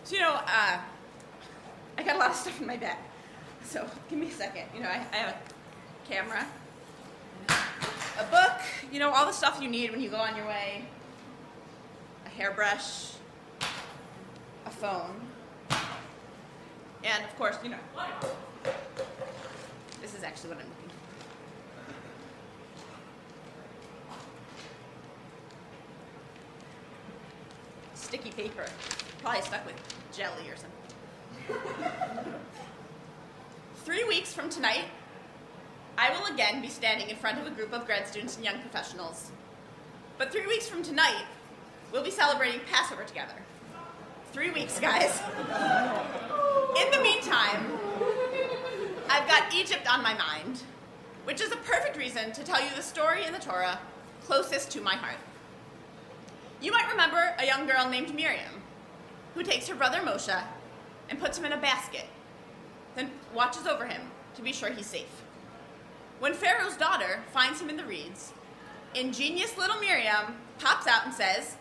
So, I got a lot of stuff in my bag. So, give me a second. I have a camera, a book, all the stuff you need when you go on your way, a hairbrush, a phone, and of course, this is actually what I'm looking for. Sticky paper, probably stuck with jelly or something. 3 weeks from tonight, I will again be standing in front of a group of grad students and young professionals. But 3 weeks from tonight, we'll be celebrating Passover together. 3 weeks, guys. In the meantime, I've got Egypt on my mind, which is a perfect reason to tell you the story in the Torah closest to my heart. You might remember a young girl named Miriam, who takes her brother Moshe and puts him in a basket, then watches over him to be sure he's safe. When Pharaoh's daughter finds him in the reeds, ingenious little Miriam pops out and says,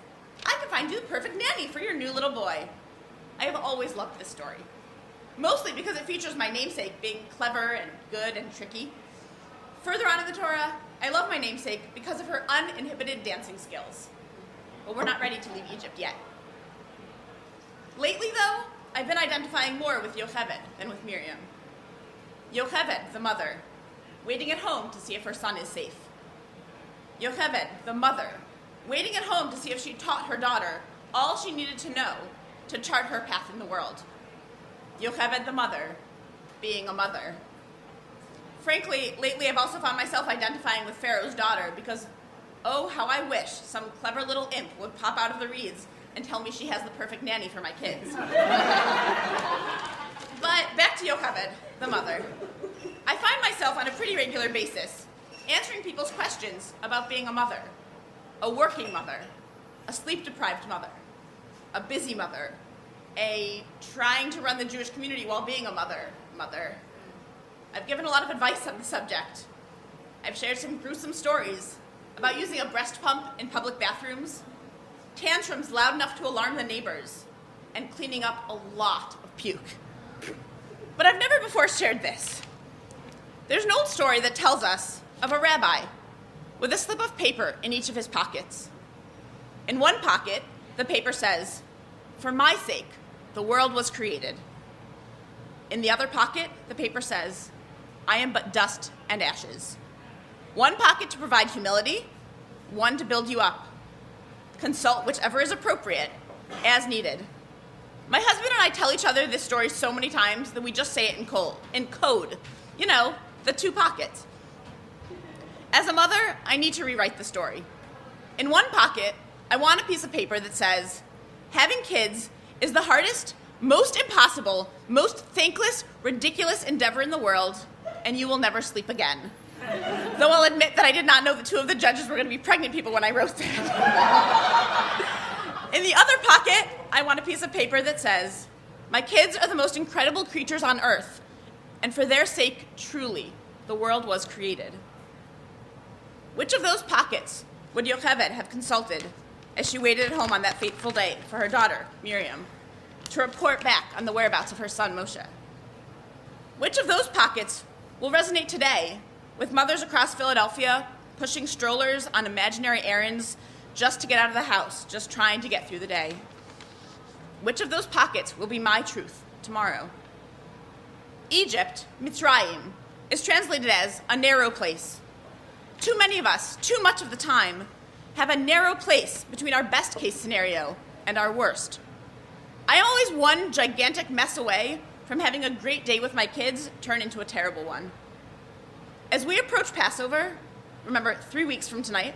"I can find you the perfect nanny for your new little boy." I have always loved this story, mostly because it features my namesake being clever and good and tricky. Further on in the Torah, I love my namesake because of her uninhibited dancing skills. But we're not ready to leave Egypt yet. Lately, though, I've been identifying more with Yocheved than with Miriam. Yocheved, the mother, waiting at home to see if her son is safe. Yocheved, the mother, waiting at home to see if she taught her daughter all she needed to know to chart her path in the world. Yocheved, the mother, being a mother. Frankly, lately I've also found myself identifying with Pharaoh's daughter because, oh, how I wish some clever little imp would pop out of the reeds and tell me she has the perfect nanny for my kids. But back to Yocheved, the mother. I find myself on a pretty regular basis answering people's questions about being a mother, a working mother, a sleep-deprived mother, a busy mother, a trying to run the Jewish community while being a mother. I've given a lot of advice on the subject. I've shared some gruesome stories about using a breast pump in public bathrooms, tantrums loud enough to alarm the neighbors, and cleaning up a lot of puke. But I've never before shared this. There's an old story that tells us of a rabbi with a slip of paper in each of his pockets. In one pocket, the paper says, "For my sake, the world was created." In the other pocket, the paper says, "I am but dust and ashes." One pocket to provide humility, one to build you up. Consult whichever is appropriate, as needed. My husband and I tell each other this story so many times that we just say it in code. The two pockets. As a mother, I need to rewrite the story. In one pocket, I want a piece of paper that says, "Having kids is the hardest, most impossible, most thankless, ridiculous endeavor in the world, and you will never sleep again." Though I'll admit that I did not know that two of the judges were going to be pregnant people when I wrote that. In the other pocket, I want a piece of paper that says, "My kids are the most incredible creatures on earth, and for their sake, truly, the world was created." Which of those pockets would Yocheved have consulted as she waited at home on that fateful day for her daughter, Miriam, to report back on the whereabouts of her son, Moshe? Which of those pockets will resonate today with mothers across Philadelphia pushing strollers on imaginary errands just to get out of the house, just trying to get through the day? Which of those pockets will be my truth tomorrow? Egypt, Mitzrayim, is translated as a narrow place. Too many of us, too much of the time, have a narrow place between our best case scenario and our worst. I am always one gigantic mess away from having a great day with my kids turn into a terrible one. As we approach Passover, remember 3 weeks from tonight,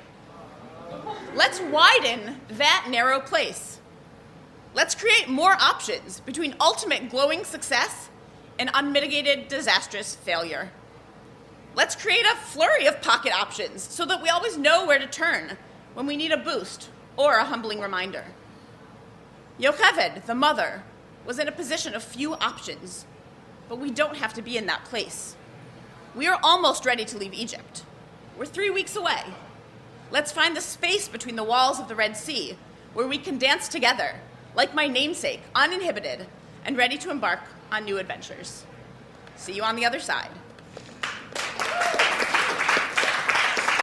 let's widen that narrow place. Let's create more options between ultimate glowing success and unmitigated disastrous failure. Let's create a flurry of pocket options so that we always know where to turn when we need a boost or a humbling reminder. Yocheved, the mother, was in a position of few options, but we don't have to be in that place. We are almost ready to leave Egypt. We're 3 weeks away. Let's find the space between the walls of the Red Sea where we can dance together like my namesake, uninhibited and ready to embark on new adventures. See you on the other side.